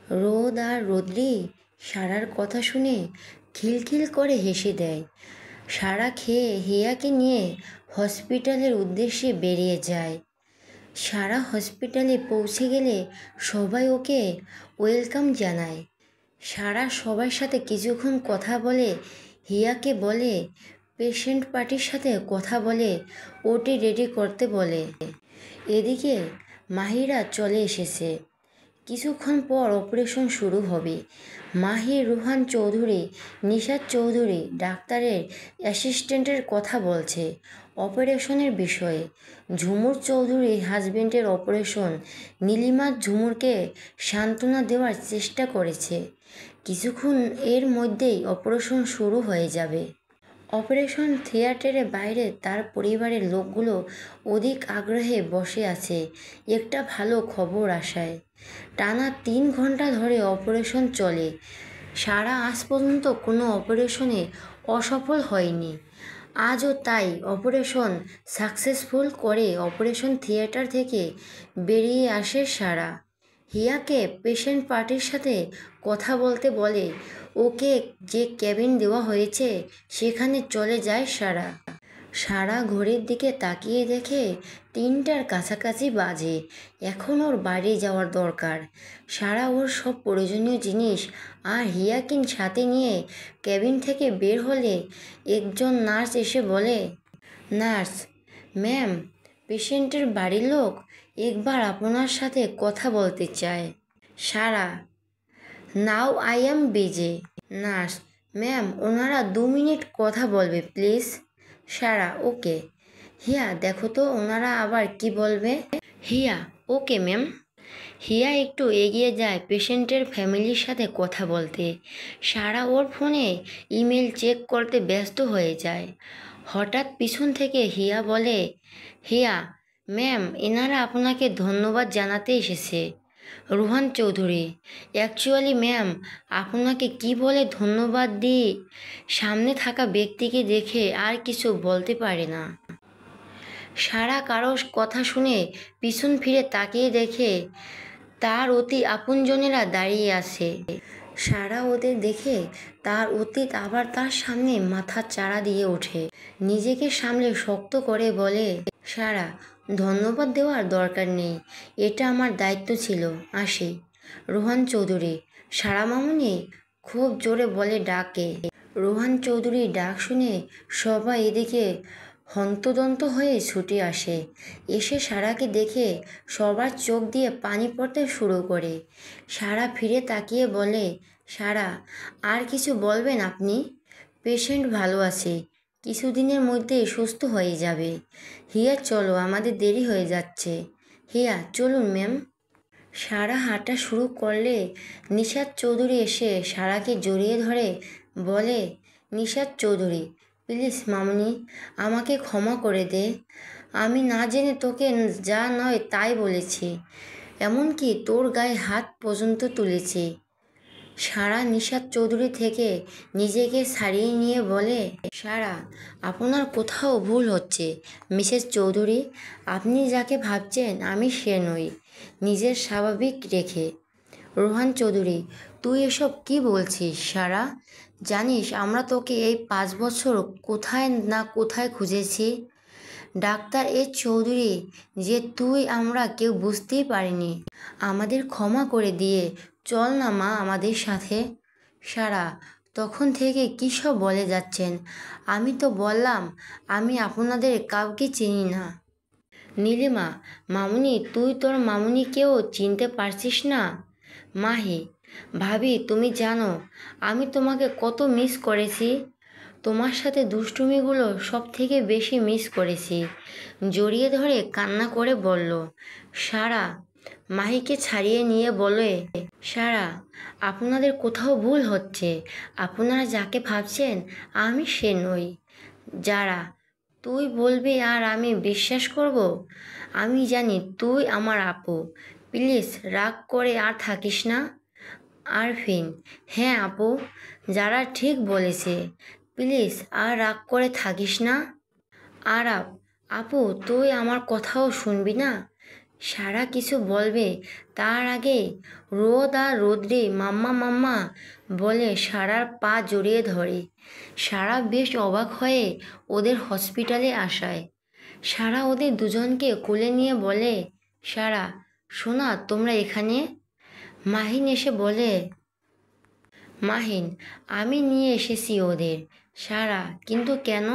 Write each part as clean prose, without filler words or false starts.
রোদ আর রোদ্রি সারার কথা শুনে খিলখিল করে হেসে দেয়। সারা খেয়ে হিয়াকে নিয়ে হসপিটালের উদ্দেশ্যে বেরিয়ে যায়। সারা হসপিটালে পৌঁছে গেলে সবাই ওকে ওয়েলকাম জানায়। সারা সবার সাথে কিছুক্ষণ কথা বলে হিয়াকে বলে পেশেন্ট পার্টির সাথে কথা বলে ওটি রেডি করতে বলে। এদিকে মাহিরা চলে এসেছে। কিছুক্ষণ পর অপারেশন শুরু হবে। মাহির, রুহান চৌধুরী, নিশাত চৌধুরী ডাক্তারের অ্যাসিস্ট্যান্টের কথা বলছে অপারেশনের বিষয়ে। ঝুমুর চৌধুরী হাজবেন্ডের অপারেশন। নীলিমা ঝুমুরকে সান্ত্বনা দেওয়ার চেষ্টা করেছে। কিছুক্ষণ এর মধ্যেই অপারেশন শুরু হয়ে যাবে। অপারেশন থিয়েটারের বাইরে তার পরিবারের লোকগুলো অধিক আগ্রহে বসে আছে একটা ভালো খবর আশায়। টানা 3 ঘন্টা ধরে অপারেশন চলে। সারা আজ পর্যন্ত কোনো অপারেশনে অসফল হয়নি। আজও তাই অপারেশন সাকসেসফুল করে অপারেশন থিয়েটার থেকে বেরিয়ে আসে সারা। হিয়াকে পেশেন্ট পার্টির সাথে কথা বলতে বলে ওকে যে কেবিন দেওয়া হয়েছে সেখানে চলে যায় সারা। সারা ঘড়ির দিকে তাকিয়ে দেখে 3টার কাছাকাছি বাজে। এখন ওর বাড়ি যাওয়ার দরকার। সারা ওর সব প্রয়োজনীয় জিনিস আর হিয়াকে সাথে নিয়ে কেবিন থেকে বের হলে একজন নার্স এসে বলে, নার্স ম্যাম, পেশেন্টের বাড়ির লোক একবার আপনার সাথে কথা বলতে চায়। Sara, now I am busy. Nurse, ma'am ওনারা 2 মিনিট কথা বলবে প্লিজ। সারা, ওকে। হিয়া, দেখো তো ওনারা আবার কি বলবে। হিয়া, ওকে ম্যাম। হিয়া একটু এগিয়ে যায় পেশেন্টের ফ্যামিলির সাথে কথা বলতে। সারা ওর ফোনে ইমেল চেক করতে ব্যস্ত হয়ে যায়। হঠাৎ পিছন থেকে হিয়া বলে, হিয়া ম্যাম, এনারা আপনাকে ধন্যবাদ জানাতে এসেছে। রুহান চৌধুরী, অ্যাকচুয়ালি ম্যাম, আপনাকে কি বলে ধন্যবাদ দিই সামনে থাকা ব্যক্তিকে দেখে আর কিছু বলতে পারে না। সারা কারো কথা শুনে পিছন ফিরে তাকিয়ে দেখে তার অতি আপনজনেরা দাঁড়িয়ে আছে। সারা ওদের দেখে তার অতীত আবার তার সামনে মাথা চাড়া দিয়ে ওঠে। নিজেকে সামলে শক্ত করে বলে, সারা, ধন্যবাদ দেওয়ার দরকার নেই, এটা আমার দায়িত্ব ছিল, আসি। রোহান চৌধুরী, সারা মামুনি খুব জোরে বলে ডাকে। রোহান চৌধুরীর ডাক শুনে সবাই এদিকে হন্তদন্ত হয়ে ছুটে আসে। এসে সারাকে দেখে সবার চোখ দিয়ে পানি পড়তে শুরু করে। সারা ফিরে তাকিয়ে বলে, সারা, আর কিছু বলবেন আপনি? পেশেন্ট ভালো আছে, কিছুদিনের মধ্যেই সুস্থ হয়ে যাবে। হিয়া চলো, আমাদের দেরি হয়ে যাচ্ছে। হিয়া, চলুন ম্যাম। সারা হাঁটা শুরু করলে নিশাত চৌধুরী এসে সারাকে জড়িয়ে ধরে বলে, নিশাত চৌধুরী, প্লিজ মামুনি, আমাকে ক্ষমা করে দে। আমি না জেনে তোকে যা নয় তাই বলেছি, এমনকি তোর গায়ে হাত পর্যন্ত তুলেছি। সারা নিশাত চৌধুরী থেকে নিজেকে ছাড়িয়ে নিয়ে বলে, সারা, আপনার কোথাও ভুল হচ্ছে মিসেস চৌধুরী। আপনি যাকে ভাবছেন আমি সে নই, নিজের স্বাভাবিক রেখে। রোহান চৌধুরী, তুই এসব কি বলছিস সারা? জানিস আমরা তোকে এই 5 বছর কোথায় না কোথায় খুঁজেছি। ডাক্তার চৌধুরী যে তুই আমরা কেউ বুঝতেই পারিনি। আমাদের ক্ষমা করে দিয়ে চল না মা আমাদের সাথে। সারা, তখন থেকে কী সব বলে যাচ্ছেন? আমি তো বললাম আমি আপনাদের কাউকে চিনি না। নীলিমা, মামুনি, তুই তোর মামুনিকেও চিনতে পারছিস না? মাহি, ভাবি তুমি জানো আমি তোমাকে কত মিস করেছি। তোমার সাথে দুষ্টুমিগুলো সব থেকে বেশি মিস করেছি। জড়িয়ে ধরে কান্না করে বলল সারা। মাহিকে ছাড়িয়ে নিয়ে বলে, সারা, আপনাদের কোথাও ভুল হচ্ছে। আপনারা যাকে ভাবছেন আমি সে নই। যারা, তুই বলবি আর আমি বিশ্বাস করব? আমি জানি তুই আমার আপু, প্লিজ রাগ করে আর থাকিস না। আরফিন, হ্যাঁ আপু, যারা ঠিক বলেছে, প্লিজ আর রাগ করে থাকিস না। আরাপ, আপু তুই আমার কথাও শুনবি না? সারা কিছু বলবে তার আগে রোদ আর রোদ্রে মাম্মা মাম্মা বলে সারার পা জড়িয়ে ধরে। সারা বেশ অবাক হয়ে ওদের হসপিটালে আসায়। সারা ওদের দুজনকে কোলে নিয়ে বলে, সারা শোনা তোমরা এখানে? মাহিন এসে বলে, মাহিন আমি নিয়ে এসেছি ওদের। সারা কিন্তু কেন?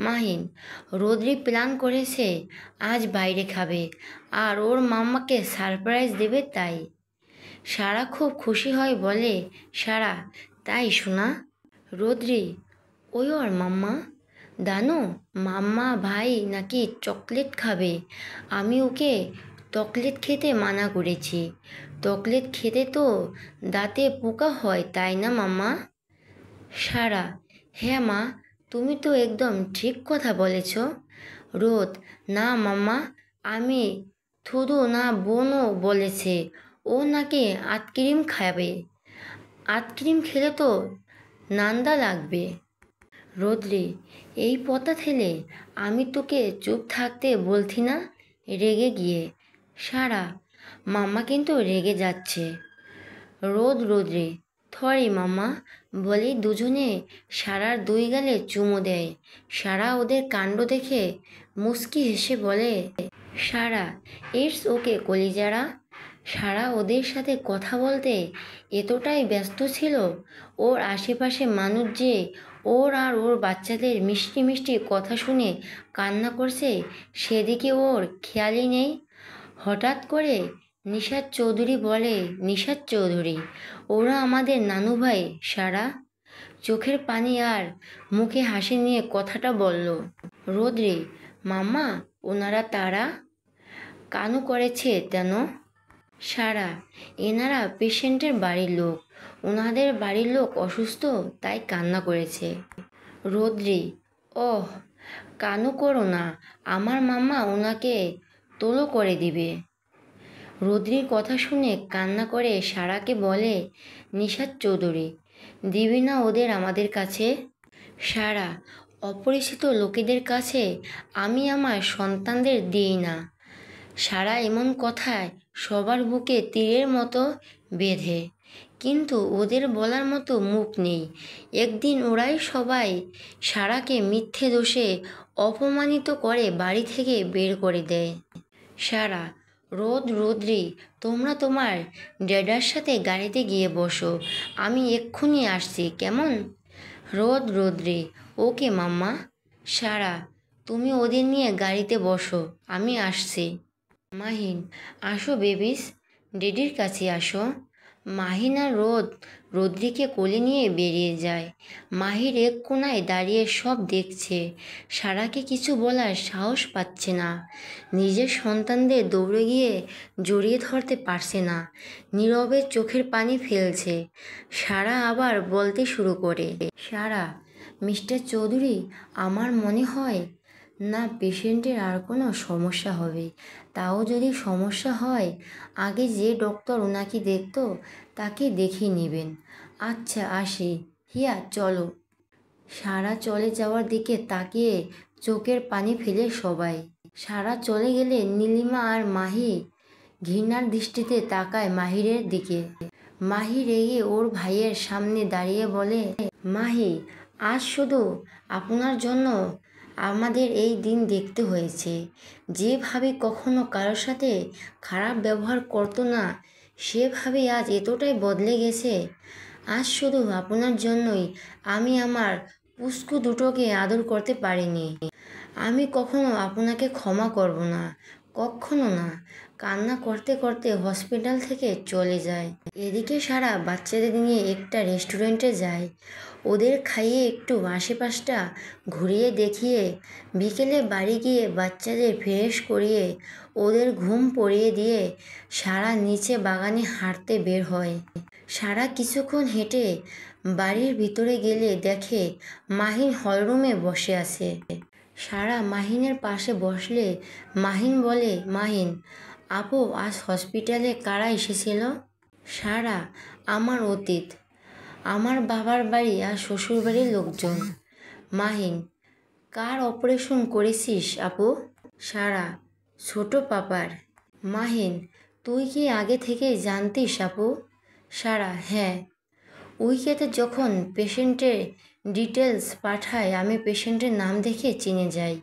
মাহিন রোদ্রি প্ল্যান করেছে আজ বাইরে খাবে আর ওর মাম্মাকে সারপ্রাইজ দেবে তাই। সারা খুব খুশি হয় বলে, সারা তাই শোনা? রোদ্রি ওই ওর মাম্মা দানো মাম্মা ভাই নাকি চকলেট খাবে। আমি ওকে চকলেট খেতে মানা করেছি। চকলেট খেতে তো দাঁতে পোকা হয় তাই না মাম্মা? সারা হ্যাঁ মা, তুমি তো একদম ঠিক কথা বলেছ। রোদ না মাম্মা, আমি শুধু না বোনও বলেছে ও নাকি আইসক্রিম খাবে। আইসক্রিম খেলে তো নান্দা লাগবে। রোদ্রি এই পথা ঠেলে আমি তোকে চুপ থাকতে বলছি না রেগে গিয়ে। সারা মাম্মা কিন্তু রেগে যাচ্ছে। রোদ্রি থরি মাম্মা বলেই দুজনে সারার দুই গালে চুমু দেয়। সারা ওদের কাণ্ড দেখে মুচকি হেসে বলে, সারা ইটস ওকে কলিজারা। সারা ওদের সাথে কথা বলতে এতটাই ব্যস্ত ছিল, ওর আশেপাশে মানুষ যে ওর আর ওর বাচ্চাদের মিষ্টি মিষ্টি কথা শুনে কান্না করছে সেদিকে ওর খেয়ালই নেই। হঠাৎ করে নিশাত চৌধুরী বলে, নিশাত চৌধুরী ওরা আমাদের নানু ভাই সারা। চোখের পানি আর মুখে হাসি নিয়ে কথাটা বলল। রোদ্রে মাম্মা ওনারা তারা কানু করেছে কেন? সারা এনারা পেশেন্টের বাড়ির লোক, ওনাদের বাড়ির লোক অসুস্থ তাই কান্না করেছে। রোদ্রি ওহ কানু করো না, আমার মাম্মা ওনাকে তোলো করে দিবে। রোদ্রির কথা শুনে কান্না করে সারাকে বলে, নিশাত চৌধুরী দিবি না ওদের আমাদের কাছে? সারা অপরিচিত লোকেদের কাছে আমি আমার সন্তানদের দিই না। সারা এমন কথায় সবার বুকে তীরের মতো বেঁধে, কিন্তু ওদের বলার মতো মুখ নেই। একদিন ওরাই সবাই সারাকে মিথ্যে দোষে অপমানিত করে বাড়ি থেকে বের করে দেয়। সারা রোদ্রি তোমরা তোমার ড্যাডার সাথে গাড়িতে গিয়ে বসো, আমি এক্ষুনি আসছি কেমন? রোদ্রি ওকে মাম্মা। সারা তুমি ওদের নিয়ে গাড়িতে বসো, আমি আসছি। মাহিন আসো বেবিস, ডেডির কাছে আসো। মাহিন আর রোদ্রিকে কোলে নিয়ে বেরিয়ে যায়। মাহির এক কোনায় দাঁড়িয়ে সব দেখছে, সারাকে কিছু বলার সাহস পাচ্ছে না। নিজের সন্তানদের দৌড়ে গিয়ে জড়িয়ে ধরতে পারছে না, নীরবে চোখের পানি ফেলছে। সারা আবার বলতে শুরু করে, সারা মিস্টার চৌধুরী আমার মনে হয় না পেশেন্টের আর কোনো সমস্যা হবে। তাও যদি সমস্যা হয় আগে যে ডক্টর ওনাকে দেখতো তাকে দেখিয়ে নেবেন। আচ্ছা আসি, হিয়া চলো। সারা চলে যাওয়ার দিকে তাকিয়ে চোখের পানি ফেলে সবাই। সারা চলে গেলে নীলিমা আর মাহি ঘৃণার দৃষ্টিতে তাকায় মাহিরের দিকে। মাহি রেগে ওর ভাইয়ের সামনে দাঁড়িয়ে বলে, মাহি আজ শুধু আপনার জন্য আমাদের এই দিন দেখতে হয়েছে। যেভাবে কখনো কারোর সাথে খারাপ ব্যবহার করতো না সেভাবে আজ এতটাই বদলে গেছে। আজ শুধু আপনার জন্যই আমি আমার পুস্কু দুটোকে আদর করতে পারিনি। আমি কখনো আপনাকে ক্ষমা করব না, কখনো না। কান্না করতে করতে হসপিটাল থেকে চলে যায়। এদিকে সারা বাচ্চাদের নিয়ে একটা রেস্টুরেন্টে যায়। ওদের খাইয়ে একটু আশেপাশটা ঘুরিয়ে দেখিয়ে বিকেলে বাড়ি গিয়ে বাচ্চাদের ফ্রেশ করিয়ে ওদের ঘুম পড়িয়ে দিয়ে সারা নিচে বাগানে হাঁটতে বের হয়। সারা কিছুক্ষণ হেঁটে বাড়ির ভিতরে গেলে দেখে মাহিন হলরুমে বসে আছে। সারা মাহিনের পাশে বসলে মাহিন বলে, মাহিন আপু আজ হসপিটালে কারা এসেছিল? সারা আমার অতীত, আমার বাবার বাড়ি আর শ্বশুর বাড়ির লোকজন। মাহিন কার অপারেশন করেছিস আপু? সারা ছোট পাপার। মাহিন, তুই কি আগে থেকে জানতিস আপু? সারা, হ্যাঁ। উইকেতে যখন পেশেন্টের ডিটেলস পাঠায় আমি পেশেন্টের নাম দেখে চিনে যাই।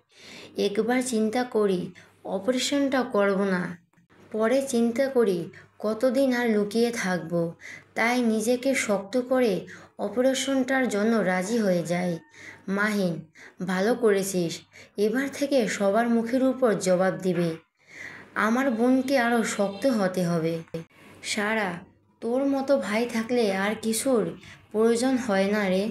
একবার চিন্তা করি অপারেশনটা করব না, পরে চিন্তা করি কতদিন আর লুকিয়ে থাকবো, তাই নিজেকে শক্ত করে অপারেশনটার জন্য রাজি হয়ে যাই। মাহিন, ভালো করেছিস। এবার থেকে সবার মুখের উপর জবাব দিবে। আমার বোনকে আরও শক্ত হতে হবে। সারা, তোর মতো ভাই থাকলে আর কিছুর প্রয়োজন হয় না রে।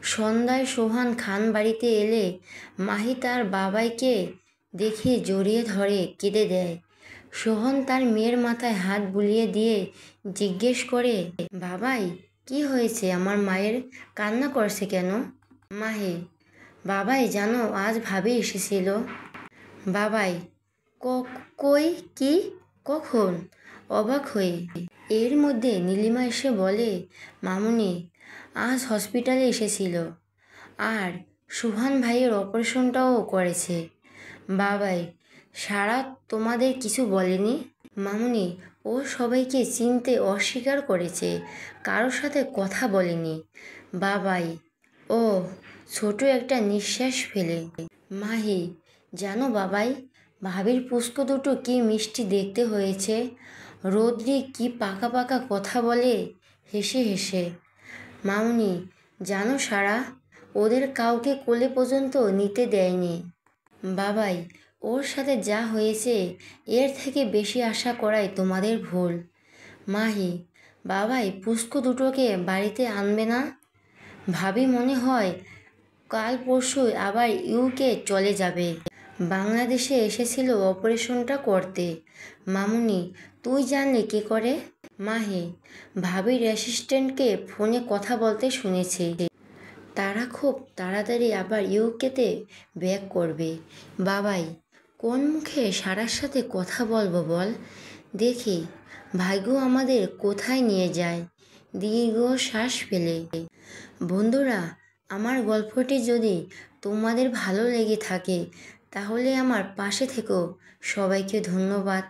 সন্ধ্যায় সোহান খান বাড়িতে এলে মাহি তার বাবাইকে দেখে জড়িয়ে ধরে কেঁদে দেয়। সোহন তার মেয়ের মাথায় হাত বুলিয়ে দিয়ে জিজ্ঞেস করে, বাবাই, কি হয়েছে? আমার মায়ের কান্না করছে কেন? মাহি, বাবাই জানো আজ ভাবি এসেছিল। বাবাই, কই, কি, কখন? অবাক হয়ে। এর মধ্যে নীলিমা এসে বলে, মামুনি আজ হসপিটালে এসেছিল, আর সুহান ভাইয়ের অপারেশনটাও করেছে। বাবাই, সারা তোমাদের কিছু বলেনি? মামুনি, ও সবাইকে চিনতে অস্বীকার করেছে, কারোর সাথে কথা বলেনি। বাবাই, ও। ছোট একটা নিঃশ্বাস ফেলে। মাহি, জানো বাবাই, ভাবির পুষ্প দুটো কি মিষ্টি দেখতে হয়েছে। রোদ্রি কি পাকা পাকা কথা বলে হেসে হেসে। মামুনি, জানো সারা, ওদের কাউকে কোলে পর্যন্ত নিতে দেয়নি। বাবাই, ওর সাথে যা হয়েছে এর থেকে বেশি আশা করাই তোমাদের ভুল। মাহি, বাবাই পুষ্প দুটোকে বাড়িতে আনবে না? ভাবি মনে হয় কাল পরশুই আবার ইউকে চলে যাবে। বাংলাদেশে এসেছিল অপারেশনটা করতে। মামুনি, তুই জানলি কী করে? মাহি, ভাবির অ্যাসিস্ট্যান্টকে ফোনে কথা বলতে শুনেছি। তারা খুব তাড়াতাড়ি আবার ইউকেতে ব্যাক করবে। বাবাই, কোন মুখে সারার সাথে কথা বলবো বল? দেখি ভাগ্য আমাদের কোথায় নিয়ে যায়। দীর্ঘ শ্বাস ফেলে। বন্ধুরা, আমার গল্পটি যদি তোমাদের ভালো লেগে থাকে তাহলে আমার পাশে থেকো। সবাইকে ধন্যবাদ।